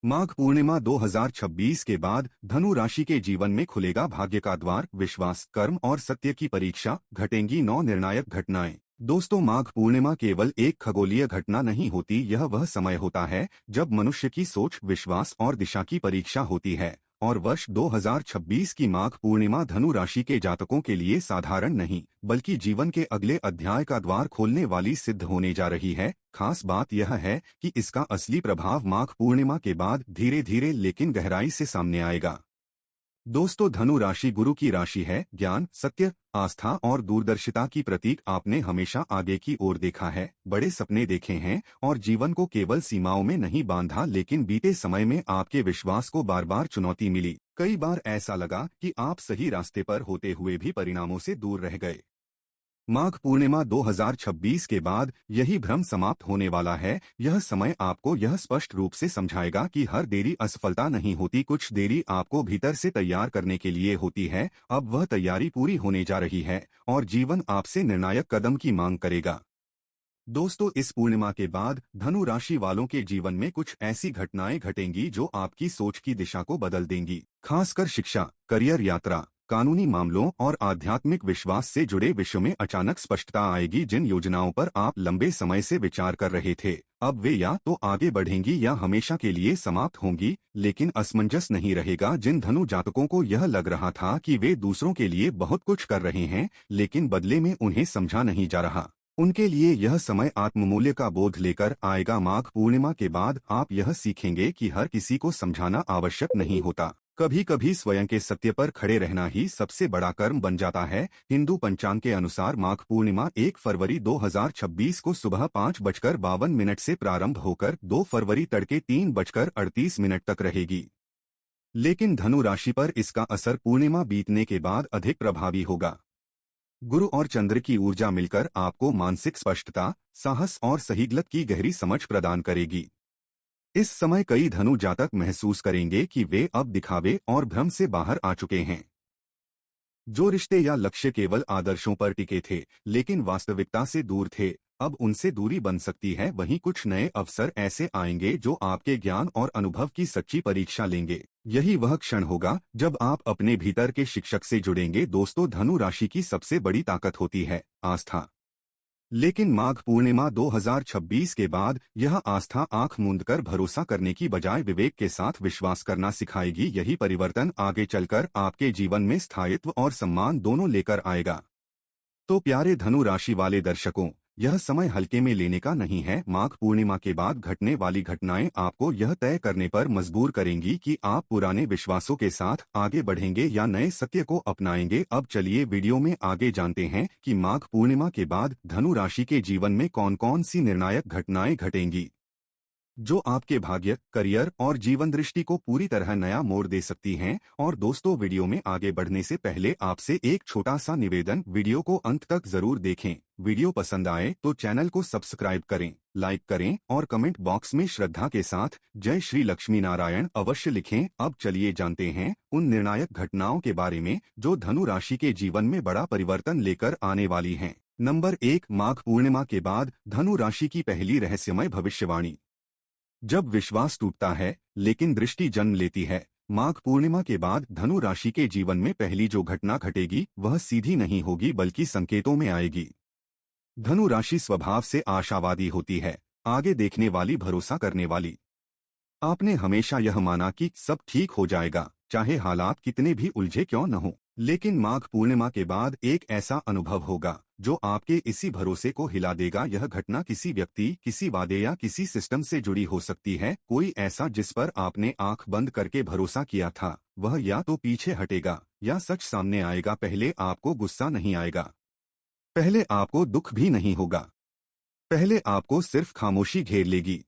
माघ पूर्णिमा 2026 के बाद धनु राशि के जीवन में खुलेगा भाग्य का द्वार। विश्वास, कर्म और सत्य की परीक्षा, घटेंगी 9 निर्णायक घटनाएं। दोस्तों, माघ पूर्णिमा केवल एक खगोलीय घटना नहीं होती, यह वह समय होता है जब मनुष्य की सोच, विश्वास और दिशा की परीक्षा होती है। और वर्ष 2026 की माघ पूर्णिमा धनु राशि के जातकों के लिए साधारण नहीं, बल्कि जीवन के अगले अध्याय का द्वार खोलने वाली सिद्ध होने जा रही है। खास बात यह है कि इसका असली प्रभाव माघ पूर्णिमा के बाद धीरे धीरे लेकिन गहराई से सामने आएगा। दोस्तों, धनु राशि गुरु की राशि है। ज्ञान, सत्य, आस्था और दूरदर्शिता की प्रतीक। आपने हमेशा आगे की ओर देखा है, बड़े सपने देखे हैं और जीवन को केवल सीमाओं में नहीं बांधा, लेकिन बीते समय में आपके विश्वास को बार बार चुनौती मिली। कई बार ऐसा लगा कि आप सही रास्ते पर होते हुए भी परिणामों से दूर रह गए। माघ पूर्णिमा 2026 के बाद यही भ्रम समाप्त होने वाला है। यह समय आपको यह स्पष्ट रूप से समझाएगा कि हर देरी असफलता नहीं होती, कुछ देरी आपको भीतर से तैयार करने के लिए होती है। अब वह तैयारी पूरी होने जा रही है और जीवन आपसे निर्णायक कदम की मांग करेगा। दोस्तों, इस पूर्णिमा के बाद धनु राशि वालों के जीवन में कुछ ऐसी घटनाएं घटेंगी जो आपकी सोच की दिशा को बदल देंगी। खासकर शिक्षा, करियर, यात्रा, कानूनी मामलों और आध्यात्मिक विश्वास से जुड़े विषयों में अचानक स्पष्टता आएगी। जिन योजनाओं पर आप लंबे समय से विचार कर रहे थे, अब वे या तो आगे बढ़ेंगी या हमेशा के लिए समाप्त होंगी। लेकिन असमंजस नहीं रहेगा। जिन धनु जातकों को यह लग रहा था कि वे दूसरों के लिए बहुत कुछ कर रहे हैं, लेकिन बदले में उन्हें समझा नहीं जा रहा, उनके लिए यह समय आत्ममूल्य का बोध लेकर आएगा। माघ पूर्णिमा के बाद आप यह सीखेंगे कि हर किसी को समझाना आवश्यक नहीं होता। कभी कभी स्वयं के सत्य पर खड़े रहना ही सबसे बड़ा कर्म बन जाता है। हिंदू पंचांग के अनुसार माघ पूर्णिमा 1 फरवरी 2026 को सुबह 5:52 से प्रारंभ होकर 2 फरवरी तड़के 3:38 तक रहेगी। लेकिन धनु राशि पर इसका असर पूर्णिमा बीतने के बाद अधिक प्रभावी होगा। गुरु और चंद्र की ऊर्जा मिलकर आपको मानसिक स्पष्टता, साहस और सही गलत की गहरी समझ प्रदान करेगी। इस समय कई धनु जातक महसूस करेंगे कि वे अब दिखावे और भ्रम से बाहर आ चुके हैं। जो रिश्ते या लक्ष्य केवल आदर्शों पर टिके थे लेकिन वास्तविकता से दूर थे, अब उनसे दूरी बन सकती है। वहीं कुछ नए अवसर ऐसे आएंगे जो आपके ज्ञान और अनुभव की सच्ची परीक्षा लेंगे। यही वह क्षण होगा जब आप अपने भीतर के शिक्षक से जुड़ेंगे। दोस्तों, धनु राशि की सबसे बड़ी ताकत होती है आस्था। लेकिन माघ पूर्णिमा 2026 के बाद यह आस्था आंख मूंदकर भरोसा करने की बजाय विवेक के साथ विश्वास करना सिखाएगी। यही परिवर्तन आगे चलकर आपके जीवन में स्थायित्व और सम्मान दोनों लेकर आएगा। तो प्यारे धनु राशि वाले दर्शकों, यह समय हल्के में लेने का नहीं है। माघ पूर्णिमा के बाद घटने वाली घटनाएं आपको यह तय करने पर मजबूर करेंगी कि आप पुराने विश्वासों के साथ आगे बढ़ेंगे या नए सत्य को अपनाएंगे। अब चलिए वीडियो में आगे जानते हैं कि माघ पूर्णिमा के बाद धनु राशि के जीवन में कौन कौन सी निर्णायक घटनाएं घटेंगी जो आपके भाग्य, करियर और जीवन दृष्टि को पूरी तरह नया मोड़ दे सकती हैं। और दोस्तों, वीडियो में आगे बढ़ने से पहले आपसे एक छोटा सा निवेदन, वीडियो को अंत तक जरूर देखें। वीडियो पसंद आए तो चैनल को सब्सक्राइब करें, लाइक करें और कमेंट बॉक्स में श्रद्धा के साथ जय श्री लक्ष्मी नारायण अवश्य लिखें। अब चलिए जानते हैं उन निर्णायक घटनाओं के बारे में जो धनु राशि के जीवन में बड़ा परिवर्तन लेकर आने वाली हैं। नंबर 1, माघ पूर्णिमा के बाद धनु राशि की पहली रहस्यमय भविष्यवाणी। जब विश्वास टूटता है लेकिन दृष्टि जन्म लेती है, माघ पूर्णिमा के बाद धनु राशि के जीवन में पहली जो घटना घटेगी वह सीधी नहीं होगी बल्कि संकेतों में आएगी। धनु राशि स्वभाव से आशावादी होती है, आगे देखने वाली, भरोसा करने वाली। आपने हमेशा यह माना कि सब ठीक हो जाएगा, चाहे हालात कितने भी उलझे क्यों न हो। लेकिन माघ पूर्णिमा के बाद एक ऐसा अनुभव होगा जो आपके इसी भरोसे को हिला देगा। यह घटना किसी व्यक्ति, किसी वादे या किसी सिस्टम से जुड़ी हो सकती है। कोई ऐसा जिस पर आपने आंख बंद करके भरोसा किया था, वह या तो पीछे हटेगा या सच सामने आएगा। पहले आपको गुस्सा नहीं आएगा, पहले आपको दुख भी नहीं होगा, पहले आपको सिर्फ खामोशी घेर लेगी।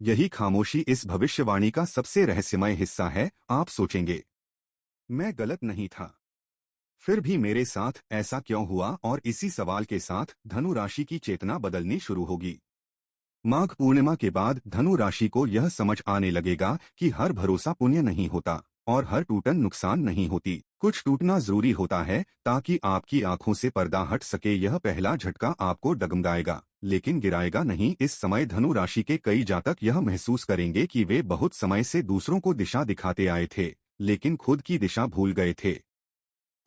यही खामोशी इस भविष्यवाणी का सबसे रहस्यमय हिस्सा है। आप सोचेंगे, मैं गलत नहीं था, फिर भी मेरे साथ ऐसा क्यों हुआ? और इसी सवाल के साथ धनु राशि की चेतना बदलनी शुरू होगी। माघ पूर्णिमा के बाद धनु राशि को यह समझ आने लगेगा कि हर भरोसा पुण्य नहीं होता। और हर टूटन नुकसान नहीं होती। कुछ टूटना जरूरी होता है ताकि आपकी आंखों से पर्दा हट सके। यह पहला झटका आपको डगमगाएगा लेकिन गिराएगा नहीं। इस समय धनु राशि के कई जातक यह महसूस करेंगे कि वे बहुत समय से दूसरों को दिशा दिखाते आए थे लेकिन खुद की दिशा भूल गए थे।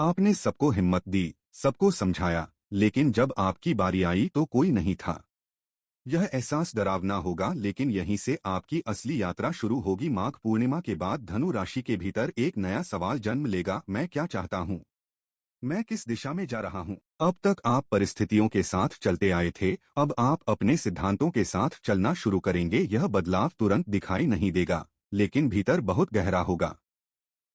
आपने सबको हिम्मत दी, सबको समझाया, लेकिन जब आपकी बारी आई तो कोई नहीं था। यह एहसास डरावना होगा लेकिन यहीं से आपकी असली यात्रा शुरू होगी। माघ पूर्णिमा के बाद धनु राशि के भीतर एक नया सवाल जन्म लेगा, मैं क्या चाहता हूँ, मैं किस दिशा में जा रहा हूँ। अब तक आप परिस्थितियों के साथ चलते आए थे, अब आप अपने सिद्धांतों के साथ चलना शुरू करेंगे। यह बदलाव तुरंत दिखाई नहीं देगा लेकिन भीतर बहुत गहरा होगा।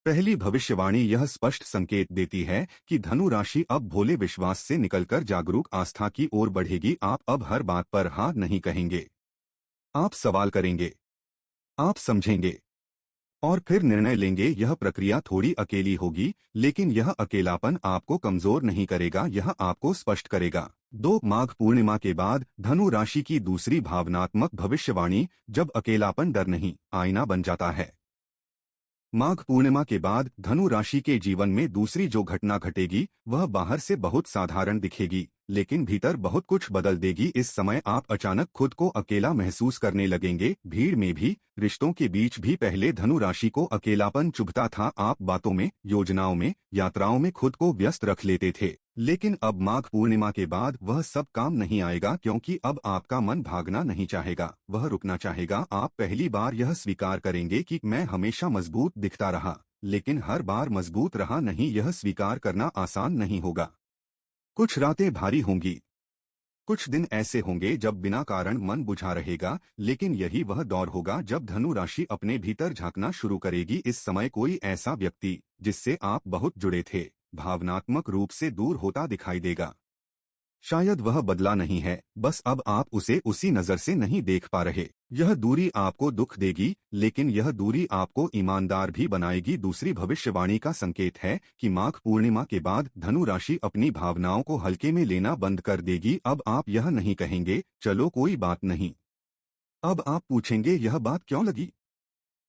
पहली भविष्यवाणी यह स्पष्ट संकेत देती है कि धनु राशि अब भोले विश्वास से निकलकर जागरूक आस्था की ओर बढ़ेगी। आप अब हर बात पर हाँ नहीं कहेंगे, आप सवाल करेंगे, आप समझेंगे और फिर निर्णय लेंगे। यह प्रक्रिया थोड़ी अकेली होगी लेकिन यह अकेलापन आपको कमजोर नहीं करेगा, यह आपको स्पष्ट करेगा। 2 माघ पूर्णिमा के बाद धनु राशि की दूसरी भावनात्मक भविष्यवाणी, जब अकेलापन डर नहीं आईना बन जाता है। माघ पूर्णिमा के बाद धनु राशि के जीवन में दूसरी जो घटना घटेगी वह बाहर से बहुत साधारण दिखेगी लेकिन भीतर बहुत कुछ बदल देगी। इस समय आप अचानक खुद को अकेला महसूस करने लगेंगे, भीड़ में भी, रिश्तों के बीच भी। पहले धनु राशि को अकेलापन चुभता था, आप बातों में, योजनाओं में, यात्राओं में खुद को व्यस्त रख लेते थे लेकिन अब माघ पूर्णिमा के बाद वह सब काम नहीं आएगा क्योंकि अब आपका मन भागना नहीं चाहेगा, वह रुकना चाहेगा। आप पहली बार यह स्वीकार करेंगे कि मैं हमेशा मजबूत दिखता रहा लेकिन हर बार मजबूत रहा नहीं। यह स्वीकार करना आसान नहीं होगा। कुछ रातें भारी होंगी, कुछ दिन ऐसे होंगे जब बिना कारण मन बुझा रहेगा लेकिन यही वह दौर होगा जब धनु राशि अपने भीतर झांकना शुरू करेगी। इस समय कोई ऐसा व्यक्ति जिससे आप बहुत जुड़े थे भावनात्मक रूप से दूर होता दिखाई देगा। शायद वह बदला नहीं है, बस अब आप उसे उसी नजर से नहीं देख पा रहे। यह दूरी आपको दुख देगी लेकिन यह दूरी आपको ईमानदार भी बनाएगी। दूसरी भविष्यवाणी का संकेत है कि माघ पूर्णिमा के बाद धनु राशि अपनी भावनाओं को हल्के में लेना बंद कर देगी। अब आप यह नहीं कहेंगे चलो कोई बात नहीं, अब आप पूछेंगे यह बात क्यों लगी।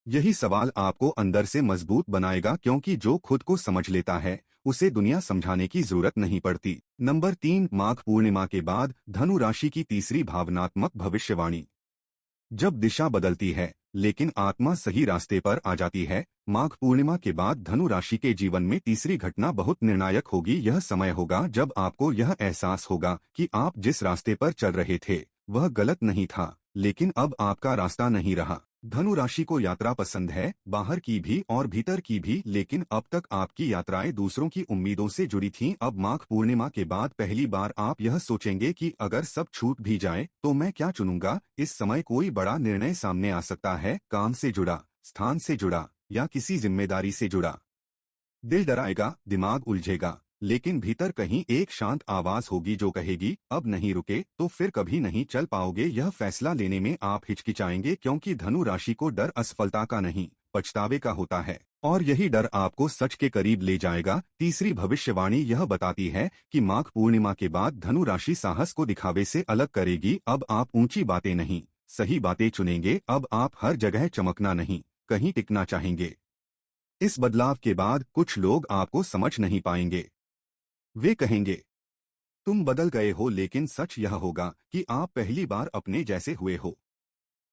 यही सवाल आपको अंदर से मजबूत बनाएगा क्योंकि जो खुद को समझ लेता है उसे दुनिया समझाने की जरूरत नहीं पड़ती। नंबर 3 माघ पूर्णिमा के बाद धनु राशि की तीसरी भावनात्मक भविष्यवाणी, जब दिशा बदलती है लेकिन आत्मा सही रास्ते पर आ जाती है। माघ पूर्णिमा के बाद धनु राशि के जीवन में तीसरी घटना बहुत निर्णायक होगी। यह समय होगा जब आपको यह एहसास होगा कि आप जिस रास्ते पर चल रहे थे वह गलत नहीं था लेकिन अब आपका रास्ता नहीं रहा। धनु राशि को यात्रा पसंद है, बाहर की भी और भीतर की भी, लेकिन अब तक आपकी यात्राएं दूसरों की उम्मीदों से जुड़ी थीं। अब माघ पूर्णिमा के बाद पहली बार आप यह सोचेंगे कि अगर सब छूट भी जाए तो मैं क्या चुनूंगा। इस समय कोई बड़ा निर्णय सामने आ सकता है, काम से जुड़ा, स्थान से जुड़ा या किसी जिम्मेदारी से जुड़ा। दिल डराएगा, दिमाग उलझेगा लेकिन भीतर कहीं एक शांत आवाज होगी जो कहेगी अब नहीं रुके तो फिर कभी नहीं चल पाओगे। यह फैसला लेने में आप हिचकिचाएंगे क्योंकि धनु राशि को डर असफलता का नहीं पछतावे का होता है और यही डर आपको सच के करीब ले जाएगा। तीसरी भविष्यवाणी यह बताती है कि माघ पूर्णिमा के बाद धनु राशि साहस को दिखावे से अलग करेगी। अब आप ऊंची बातें नहीं सही बातें चुनेंगे। अब आप हर जगह चमकना नहीं कहीं टिकना चाहेंगे। इस बदलाव के बाद कुछ लोग आपको समझ नहीं पाएंगे, वे कहेंगे तुम बदल गए हो, लेकिन सच यह होगा कि आप पहली बार अपने जैसे हुए हो।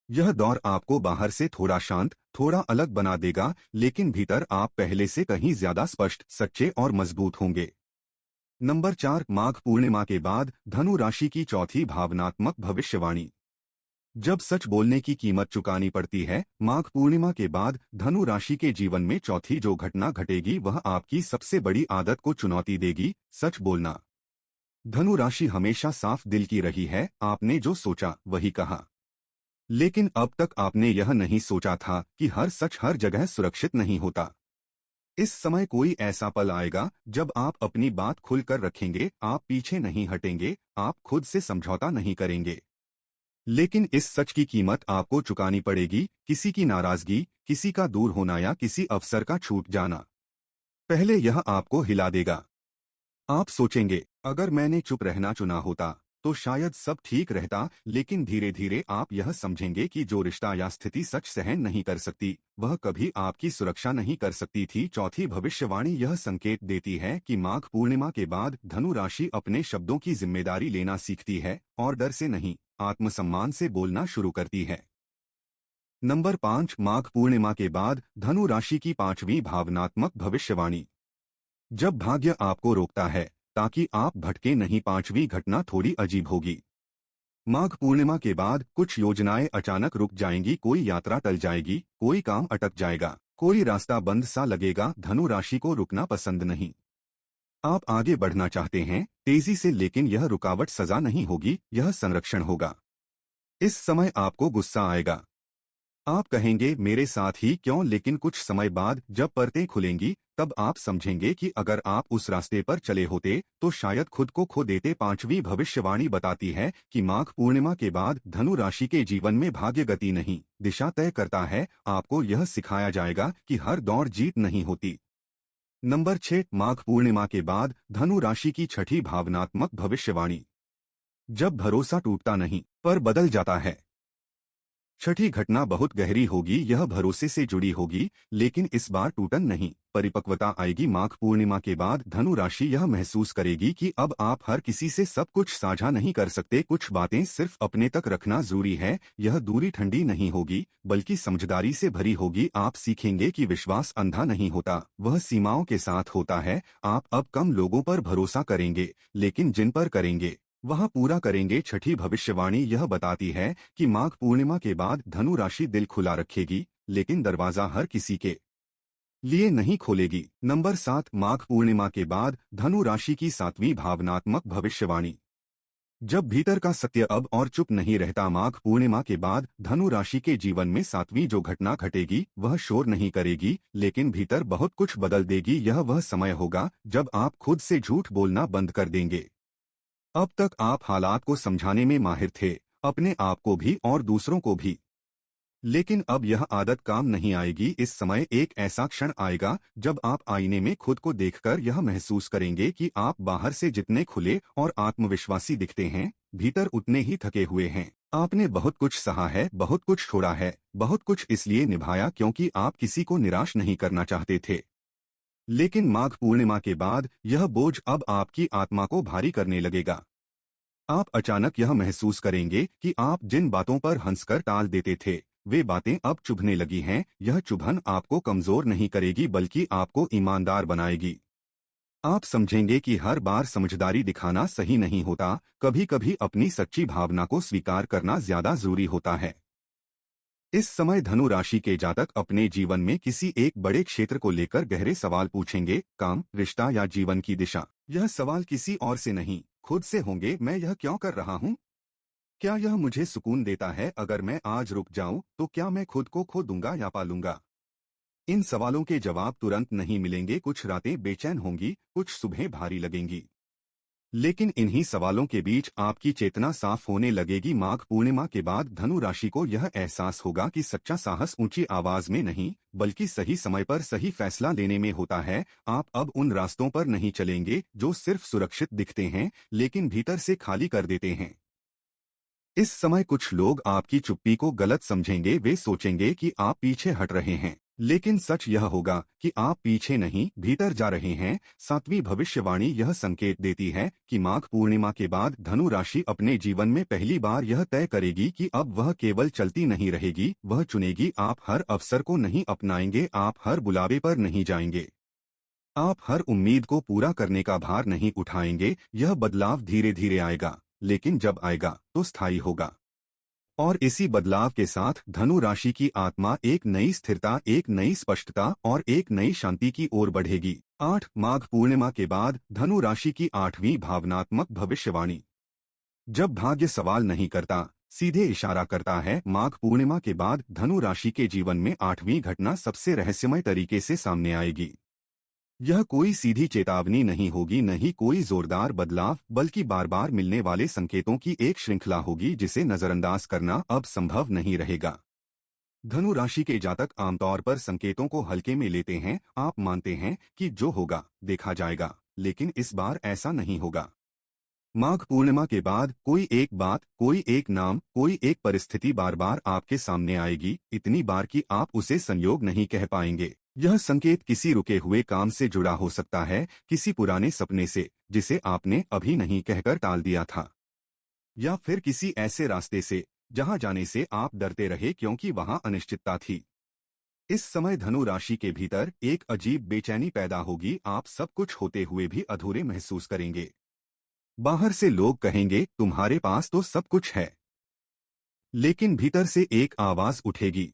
यह दौर आपको बाहर से थोड़ा शांत, थोड़ा अलग बना देगा लेकिन भीतर आप पहले से कहीं ज्यादा स्पष्ट, सच्चे और मजबूत होंगे। नंबर 4 माघ पूर्णिमा के बाद धनु राशि की चौथी भावनात्मक भविष्यवाणी, जब सच बोलने की कीमत चुकानी पड़ती है। माघ पूर्णिमा के बाद धनु राशि के जीवन में चौथी जो घटना घटेगी वह आपकी सबसे बड़ी आदत को चुनौती देगी, सच बोलना। धनु राशि हमेशा साफ दिल की रही है, आपने जो सोचा वही कहा, लेकिन अब तक आपने यह नहीं सोचा था कि हर सच हर जगह सुरक्षित नहीं होता। इस समय कोई ऐसा पल आएगा जब आप अपनी बात खुलकर रखेंगे, आप पीछे नहीं हटेंगे, आप खुद से समझौता नहीं करेंगे। लेकिन इस सच की कीमत आपको चुकानी पड़ेगी, किसी की नाराजगी, किसी का दूर होना या किसी अवसर का छूट जाना। पहले यह आपको हिला देगा। आप सोचेंगे अगर मैंने चुप रहना चुना होता तो शायद सब ठीक रहता, लेकिन धीरे धीरे आप यह समझेंगे कि जो रिश्ता या स्थिति सच सहन नहीं कर सकती, वह कभी आपकी सुरक्षा नहीं कर सकती थी। चौथी भविष्यवाणी यह संकेत देती है कि माघ पूर्णिमा के बाद धनु राशि अपने शब्दों की जिम्मेदारी लेना सीखती है और डर से नहीं, आत्मसम्मान से बोलना शुरू करती है। नंबर 5, माघ पूर्णिमा के बाद धनु राशि की पांचवी भावनात्मक भविष्यवाणी। जब भाग्य आपको रोकता है ताकि आप भटके नहीं, पांचवी घटना थोड़ी अजीब होगी। माघ पूर्णिमा के बाद कुछ योजनाएं अचानक रुक जाएंगी, कोई यात्रा टल जाएगी, कोई काम अटक जाएगा, कोई रास्ता बंद सा लगेगा। धनु राशि को रुकना पसंद नहीं। आप आगे बढ़ना चाहते हैं तेजी से, लेकिन यह रुकावट सजा नहीं होगी, यह संरक्षण होगा। इस समय आपको गुस्सा आएगा, आप कहेंगे मेरे साथ ही क्यों, लेकिन कुछ समय बाद जब परतें खुलेंगी तब आप समझेंगे कि अगर आप उस रास्ते पर चले होते तो शायद खुद को खो देते। पांचवी भविष्यवाणी बताती है कि माघ पूर्णिमा के बाद धनु राशि के जीवन में भाग्य गति नहीं, दिशा तय करता है। आपको यह सिखाया जाएगा कि हर दौड़ जीत नहीं होती। नंबर 6, माघ पूर्णिमा के बाद धनु राशि की छठी भावनात्मक भविष्यवाणी। जब भरोसा टूटता नहीं पर बदल जाता है। छठी घटना बहुत गहरी होगी, यह भरोसे से जुड़ी होगी, लेकिन इस बार टूटन नहीं, परिपक्वता आएगी। माघ पूर्णिमा के बाद धनु राशि यह महसूस करेगी कि अब आप हर किसी से सब कुछ साझा नहीं कर सकते, कुछ बातें सिर्फ अपने तक रखना जरूरी है। यह दूरी ठंडी नहीं होगी बल्कि समझदारी से भरी होगी। आप सीखेंगे कि विश्वास अंधा नहीं होता, वह सीमाओं के साथ होता है। आप अब कम लोगों पर भरोसा करेंगे, लेकिन जिन पर करेंगे वह पूरा करेंगे। छठी भविष्यवाणी यह बताती है कि माघ पूर्णिमा के बाद धनु राशि दिल खुला रखेगी, लेकिन दरवाजा हर किसी के लिए नहीं खोलेगी। नंबर 7, माघ पूर्णिमा के बाद धनु राशि की सातवीं भावनात्मक भविष्यवाणी। जब भीतर का सत्य अब और चुप नहीं रहता। माघ पूर्णिमा के बाद धनु राशि के जीवन में सातवीं जो घटना घटेगी वह शोर नहीं करेगी, लेकिन भीतर बहुत कुछ बदल देगी। यह वह समय होगा जब आप खुद से झूठ बोलना बंद कर देंगे। अब तक आप हालात को समझाने में माहिर थे, अपने आप को भी और दूसरों को भी, लेकिन अब यह आदत काम नहीं आएगी। इस समय एक ऐसा क्षण आएगा जब आप आईने में खुद को देखकर यह महसूस करेंगे कि आप बाहर से जितने खुले और आत्मविश्वासी दिखते हैं, भीतर उतने ही थके हुए हैं। आपने बहुत कुछ सहा है, बहुत कुछ छोड़ा है, बहुत कुछ इसलिए निभाया क्योंकि आप किसी को निराश नहीं करना चाहते थे। लेकिन माघ पूर्णिमा के बाद यह बोझ अब आपकी आत्मा को भारी करने लगेगा। आप अचानक यह महसूस करेंगे कि आप जिन बातों पर हंसकर टाल देते थे, वे बातें अब चुभने लगी हैं। यह चुभन आपको कमजोर नहीं करेगी बल्कि आपको ईमानदार बनाएगी। आप समझेंगे कि हर बार समझदारी दिखाना सही नहीं होता, कभी कभी अपनी सच्ची भावना को स्वीकार करना ज्यादा जरूरी होता है। इस समय धनु राशि के जातक अपने जीवन में किसी एक बड़े क्षेत्र को लेकर गहरे सवाल पूछेंगे, काम, रिश्ता या जीवन की दिशा। यह सवाल किसी और से नहीं, खुद से होंगे। मैं यह क्यों कर रहा हूँ? क्या यह मुझे सुकून देता है? अगर मैं आज रुक जाऊं तो क्या मैं खुद को खो दूंगा या पालूंगा? इन सवालों के जवाब तुरंत नहीं मिलेंगे। कुछ रातें बेचैन होंगी, कुछ सुबहें भारी लगेंगी, लेकिन इन्हीं सवालों के बीच आपकी चेतना साफ होने लगेगी। माघ पूर्णिमा के बाद धनु राशि को यह एहसास होगा कि सच्चा साहस ऊंची आवाज में नहीं बल्कि सही समय पर सही फैसला लेने में होता है। आप अब उन रास्तों पर नहीं चलेंगे जो सिर्फ सुरक्षित दिखते हैं लेकिन भीतर से खाली कर देते हैं। इस समय कुछ लोग आपकी चुप्पी को गलत समझेंगे, वे सोचेंगे कि आप पीछे हट रहे हैं, लेकिन सच यह होगा कि आप पीछे नहीं, भीतर जा रहे हैं। सातवीं भविष्यवाणी यह संकेत देती है कि माघ पूर्णिमा के बाद धनु राशि अपने जीवन में पहली बार यह तय करेगी कि अब वह केवल चलती नहीं रहेगी, वह चुनेगी। आप हर अवसर को नहीं अपनाएंगे, आप हर बुलावे पर नहीं जाएंगे, आप हर उम्मीद को पूरा करने का भार नहीं उठाएंगे। यह बदलाव धीरे धीरे आएगा, लेकिन जब आएगा तो स्थायी होगा। और इसी बदलाव के साथ धनु राशि की आत्मा एक नई स्थिरता, एक नई स्पष्टता और एक नई शांति की ओर बढ़ेगी। 8, माघ पूर्णिमा के बाद धनु राशि की आठवीं भावनात्मक भविष्यवाणी। जब भाग्य सवाल नहीं करता, सीधे इशारा करता है। माघ पूर्णिमा के बाद धनु राशि के जीवन में आठवीं घटना सबसे रहस्यमय तरीके से सामने आएगी। यह कोई सीधी चेतावनी नहीं होगी, नहीं कोई जोरदार बदलाव, बल्कि बार बार मिलने वाले संकेतों की एक श्रृंखला होगी जिसे नजरअंदाज करना अब संभव नहीं रहेगा। धनु राशि के जातक आमतौर पर संकेतों को हल्के में लेते हैं। आप मानते हैं कि जो होगा देखा जाएगा, लेकिन इस बार ऐसा नहीं होगा। माघ पूर्णिमा के बाद कोई एक बात, कोई एक नाम, कोई एक परिस्थिति बार बार आपके सामने आएगी, इतनी बार कि आप उसे संयोग नहीं कह पाएंगे। यह संकेत किसी रुके हुए काम से जुड़ा हो सकता है, किसी पुराने सपने से जिसे आपने अभी नहीं कहकर टाल दिया था, या फिर किसी ऐसे रास्ते से जहां जाने से आप डरते रहे क्योंकि वहां अनिश्चितता थी। इस समय धनु राशि के भीतर एक अजीब बेचैनी पैदा होगी, आप सब कुछ होते हुए भी अधूरे महसूस करेंगे। बाहर से लोग कहेंगे तुम्हारे पास तो सब कुछ है, लेकिन भीतर से एक आवाज उठेगी,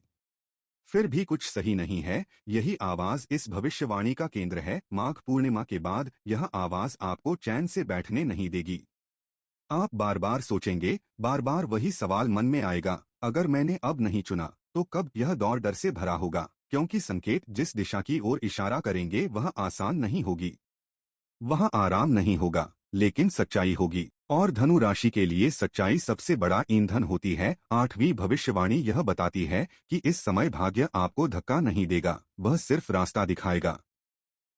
फिर भी कुछ सही नहीं है। यही आवाज इस भविष्यवाणी का केंद्र है। माघ पूर्णिमा के बाद यह आवाज आपको चैन से बैठने नहीं देगी। आप बार बार सोचेंगे, बार बार वही सवाल मन में आएगा, अगर मैंने अब नहीं चुना तो कब। यह दौर डर से भरा होगा, क्योंकि संकेत जिस दिशा की ओर इशारा करेंगे वह आसान नहीं होगी, वहां आराम नहीं होगा, लेकिन सच्चाई होगी। और धनु राशि के लिए सच्चाई सबसे बड़ा ईंधन होती है। 8वीं भविष्यवाणी यह बताती है कि इस समय भाग्य आपको धक्का नहीं देगा, वह सिर्फ रास्ता दिखाएगा।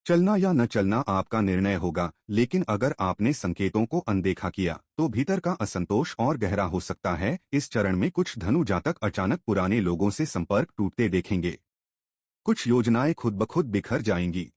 चलना या न चलना आपका निर्णय होगा, लेकिन अगर आपने संकेतों को अनदेखा किया तो भीतर का असंतोष और गहरा हो सकता है। इस चरण में कुछ धनु जातक अचानक पुराने लोगों से संपर्क टूटते देखेंगे। कुछ योजनाएं खुद ब खुद बिखर जाएंगी।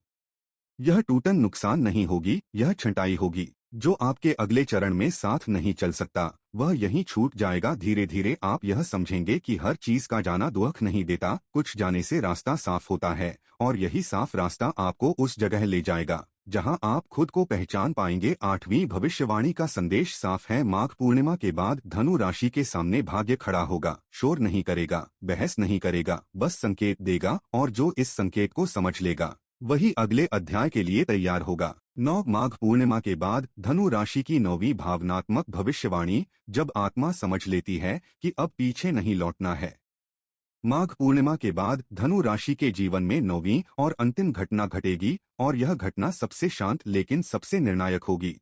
यह टूटन नुकसान नहीं होगी, यह छंटाई होगी। जो आपके अगले चरण में साथ नहीं चल सकता वह यहीं छूट जाएगा। धीरे धीरे आप यह समझेंगे कि हर चीज का जाना दुख नहीं देता, कुछ जाने से रास्ता साफ होता है, और यही साफ रास्ता आपको उस जगह ले जाएगा जहां आप खुद को पहचान पाएंगे। 8वीं भविष्यवाणी का संदेश साफ है। माघ पूर्णिमा के बाद धनु राशि के सामने भाग्य खड़ा होगा, शोर नहीं करेगा, बहस नहीं करेगा, बस संकेत देगा, और जो इस संकेत को समझ लेगा वही अगले अध्याय के लिए तैयार होगा। 9 माघ पूर्णिमा के बाद धनु राशि की 9वीं भावनात्मक भविष्यवाणी, जब आत्मा समझ लेती है कि अब पीछे नहीं लौटना है। माघ पूर्णिमा के बाद धनु राशि के जीवन में 9वीं और अंतिम घटना घटेगी, और यह घटना सबसे शांत लेकिन सबसे निर्णायक होगी।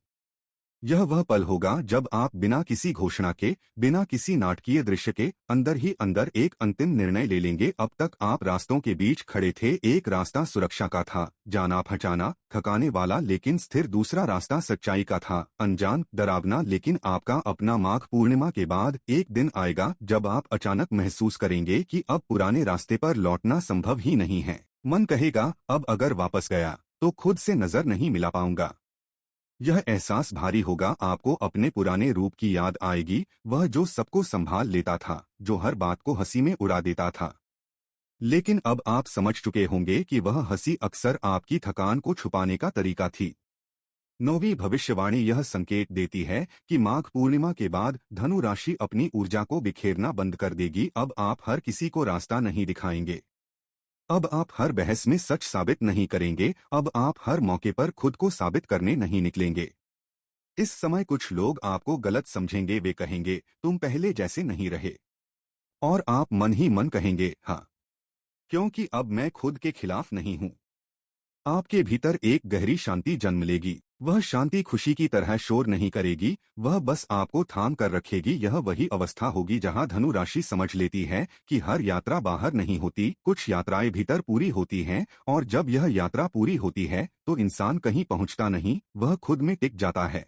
यह वह पल होगा जब आप बिना किसी घोषणा के, बिना किसी नाटकीय दृश्य के, अंदर ही अंदर एक अंतिम निर्णय ले लेंगे। अब तक आप रास्तों के बीच खड़े थे। एक रास्ता सुरक्षा का था, जाना पहचाना, थकाने वाला लेकिन स्थिर। दूसरा रास्ता सच्चाई का था, अनजान, डरावना लेकिन आपका अपना। माघ पूर्णिमा के बाद एक दिन आएगा जब आप अचानक महसूस करेंगे कि अब पुराने रास्ते पर लौटना संभव ही नहीं है। मन कहेगा अब अगर वापस गया तो खुद से नजर नहीं मिला पाऊंगा। यह एहसास भारी होगा, आपको अपने पुराने रूप की याद आएगी, वह जो सबको संभाल लेता था, जो हर बात को हंसी में उड़ा देता था। लेकिन अब आप समझ चुके होंगे कि वह हंसी अक्सर आपकी थकान को छुपाने का तरीका थी। 9वीं भविष्यवाणी यह संकेत देती है कि माघ पूर्णिमा के बाद धनु राशि अपनी ऊर्जा को बिखेरना बंद कर देगी। अब आप हर किसी को रास्ता नहीं दिखाएंगे, अब आप हर बहस में सच साबित नहीं करेंगे, अब आप हर मौके पर खुद को साबित करने नहीं निकलेंगे। इस समय कुछ लोग आपको गलत समझेंगे, वे कहेंगे तुम पहले जैसे नहीं रहे, और आप मन ही मन कहेंगे हाँ, क्योंकि अब मैं खुद के खिलाफ नहीं हूँ। आपके भीतर एक गहरी शांति जन्म लेगी। वह शांति खुशी की तरह शोर नहीं करेगी, वह बस आपको थाम कर रखेगी। यह वही अवस्था होगी जहां धनु राशि समझ लेती है कि हर यात्रा बाहर नहीं होती, कुछ यात्राएं भीतर पूरी होती हैं, और जब यह यात्रा पूरी होती है तो इंसान कहीं पहुंचता नहीं, वह खुद में टिक जाता है।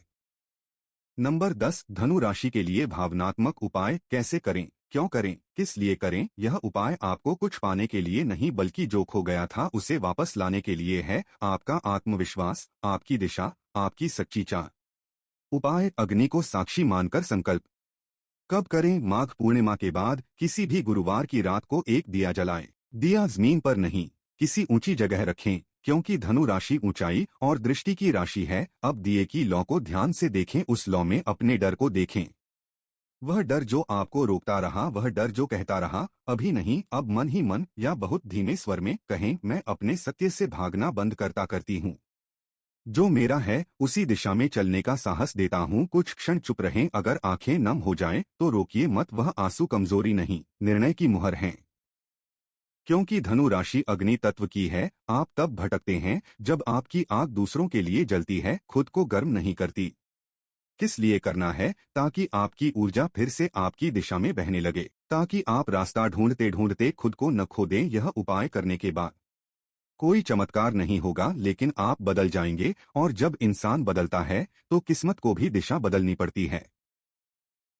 नंबर 10, धनु राशि के लिए भावनात्मक उपाय कैसे करें, क्यों करें, किस लिए करें। यह उपाय आपको कुछ पाने के लिए नहीं, बल्कि जो खो गया था उसे वापस लाने के लिए है। आपका आत्मविश्वास, आपकी दिशा, आपकी सच्ची चाह। उपाय: अग्नि को साक्षी मानकर संकल्प। कब करें? माघ पूर्णिमा के बाद किसी भी गुरुवार की रात को एक दिया जलाएं। दिया जमीन पर नहीं, किसी ऊंची जगह रखें, क्योंकि धनु राशि ऊंचाई और दृष्टि की राशि है। अब दिए की लौ को ध्यान से देखें, उस लौ में अपने डर को देखें। वह डर जो आपको रोकता रहा, वह डर जो कहता रहा अभी नहीं। अब मन ही मन या बहुत धीमे स्वर में कहें, मैं अपने सत्य से भागना बंद करता करती हूँ। जो मेरा है उसी दिशा में चलने का साहस देता हूँ। कुछ क्षण चुप रहें, अगर आंखें नम हो जाएं तो रोकिए मत, वह आंसू कमजोरी नहीं, निर्णय की मुहर हैं। क्योंकि धनु राशि अग्नि तत्व की है। आप तब भटकते हैं जब आपकी आग दूसरों के लिए जलती है, खुद को गर्म नहीं करती। किस लिए करना है? ताकि आपकी ऊर्जा फिर से आपकी दिशा में बहने लगे, ताकि आप रास्ता ढूंढते ढूंढते खुद को न खो दें। यह उपाय करने के बाद कोई चमत्कार नहीं होगा, लेकिन आप बदल जाएंगे, और जब इंसान बदलता है तो किस्मत को भी दिशा बदलनी पड़ती है।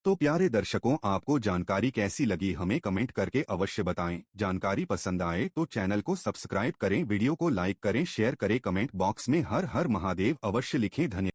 तो प्यारे दर्शकों, आपको जानकारी कैसी लगी हमें कमेंट करके अवश्य बताएं। जानकारी पसंद आए तो चैनल को सब्सक्राइब करें, वीडियो को लाइक करें, शेयर करें, कमेंट बॉक्स में हर हर महादेव अवश्य लिखें। धन्यवाद।